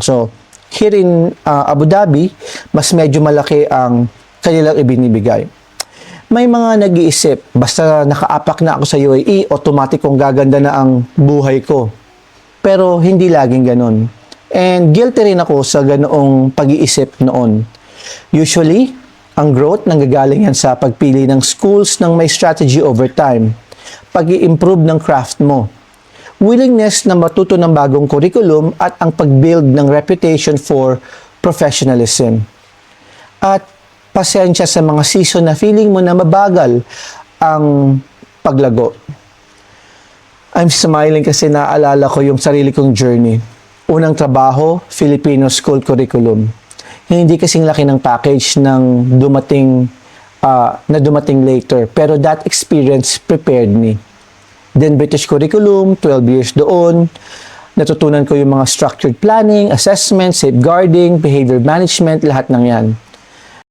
So, here in Abu Dhabi, mas medyo malaki ang kanilang ibinibigay. May mga nag-iisip, basta nakaapak na ako sa UAE, automatic kong gaganda na ang buhay ko. Pero hindi laging ganun. And guilty rin ako sa ganoong pag-iisip noon. Usually, ang growth nanggagaling yan sa pagpili ng schools ng may strategy over time, pag-i-improve ng craft mo, willingness na matuto ng bagong curriculum at ang pag-build ng reputation for professionalism. At pasensya sa mga season na feeling mo na mabagal ang paglago. I'm smiling kasi naaalala ko yung sarili kong journey. Unang trabaho, Filipino school curriculum. Hindi kasing laki ng package ng na dumating later. Pero that experience prepared me. Then British curriculum, 12 years doon. Natutunan ko yung mga structured planning, assessment, safeguarding, behavior management, lahat ng yan.